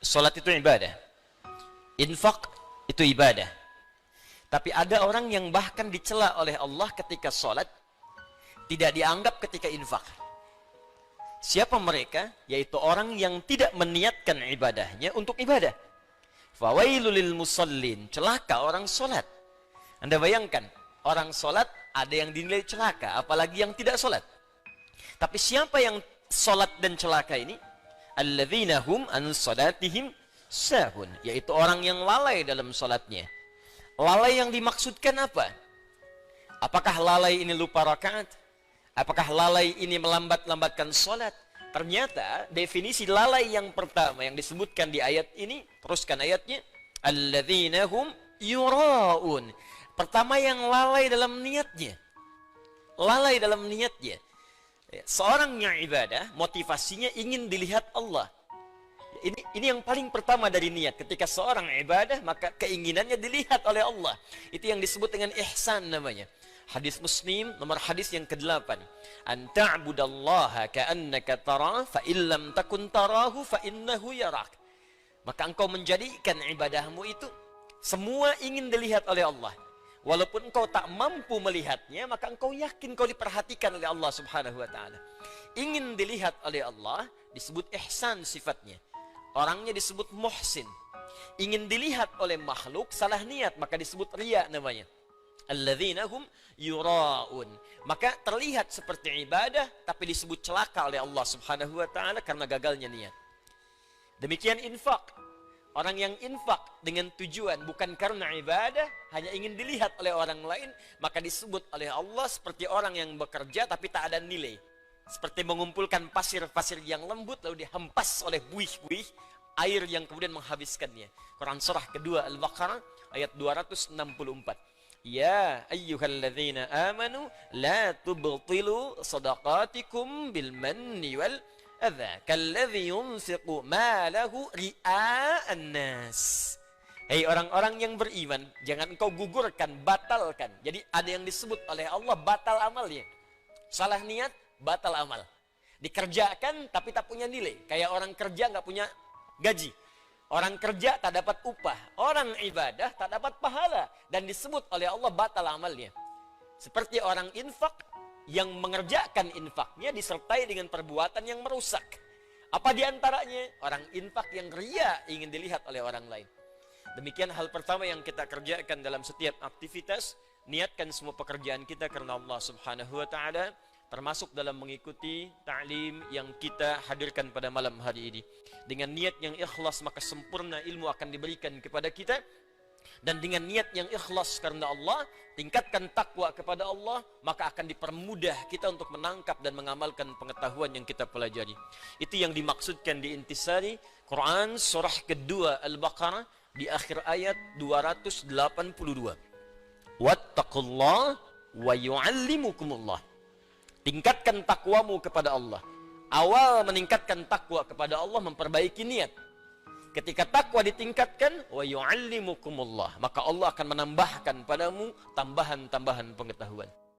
Salat itu ibadah. Infak itu ibadah. Tapi ada orang yang bahkan dicela oleh Allah ketika salat, tidak dianggap ketika infak. Siapa mereka? Yaitu orang yang tidak meniatkan ibadahnya untuk ibadah. Fawailul lil musallin, celaka orang salat. Anda bayangkan, orang salat ada yang dinilai celaka, apalagi yang tidak salat. Tapi siapa yang salat dan celaka ini? Alladzina hum an salatihim sahun, yaitu orang yang lalai dalam salatnya. Lalai yang dimaksudkan apa? Apakah lalai ini lupa rakaat? Apakah lalai ini melambat-lambatkan salat? Ternyata definisi lalai yang pertama yang disebutkan di ayat ini, teruskan ayatnya, alladzina hum yuraun. Pertama yang lalai dalam niatnya. Lalai dalam niatnya. Seorang yang ibadah, motivasinya ingin dilihat Allah. Ini yang paling pertama dari niat. Ketika seorang ibadah, maka keinginannya dilihat oleh Allah. Itu yang disebut dengan ihsan namanya. Hadis Muslim, nomor hadis yang ke-8. An ta'budallaha ka'annaka tarah, fa illam takun tarahu fa innahu yarak. Maka engkau menjadikan ibadahmu itu semua ingin dilihat oleh Allah. Walaupun engkau tak mampu melihatnya, maka engkau yakin kau diperhatikan oleh Allah subhanahu wa ta'ala. Ingin dilihat oleh Allah, disebut ihsan sifatnya. Orangnya disebut muhsin. Ingin dilihat oleh makhluk, salah niat, maka disebut riya namanya. Alladzina hum yura'un. Maka terlihat seperti ibadah, tapi disebut celaka oleh Allah subhanahu wa ta'ala karena gagalnya niat. Demikian infak. Orang yang infak dengan tujuan bukan karena ibadah, hanya ingin dilihat oleh orang lain, maka disebut oleh Allah seperti orang yang bekerja tapi tak ada nilai. Seperti mengumpulkan pasir-pasir yang lembut lalu dihempas oleh buih-buih air yang kemudian menghabiskannya. Quran surah kedua Al-Baqarah ayat 264. Ya ayyuhalladzina amanu la tubtilu sadaqatikum bil manni wal adza kalladzi yunfiqu malahu ria'an nas. Hei orang-orang yang beriman, jangan engkau gugurkan, batalkan. Jadi ada yang disebut oleh Allah batal amalnya. Salah niat, batal amal. Dikerjakan tapi tak punya nilai. Kayak orang kerja nggak punya gaji. Orang kerja tak dapat upah. Orang ibadah tak dapat pahala. Dan disebut oleh Allah batal amalnya. Seperti orang infak yang mengerjakan infaknya disertai dengan perbuatan yang merusak. Apa diantaranya? Orang infak yang riya ingin dilihat oleh orang lain. Demikian hal pertama yang kita kerjakan dalam setiap aktivitas. Niatkan semua pekerjaan kita karena Allah subhanahu wa ta'ala. Termasuk dalam mengikuti ta'lim yang kita hadirkan pada malam hari ini. Dengan niat yang ikhlas maka sempurna ilmu akan diberikan kepada kita. Dan dengan niat yang ikhlas karena Allah, tingkatkan takwa kepada Allah, maka akan dipermudah kita untuk menangkap dan mengamalkan pengetahuan yang kita pelajari. Itu yang dimaksudkan di intisari Quran surah kedua Al-Baqarah di akhir ayat 282. Wattaqullah wa yu'allimukumullah. Tingkatkan takwamu kepada Allah. Awal meningkatkan takwa kepada Allah memperbaiki niat. Ketika takwa ditingkatkan, wa yu'allimukumullah, maka Allah akan menambahkan padamu tambahan-tambahan pengetahuan.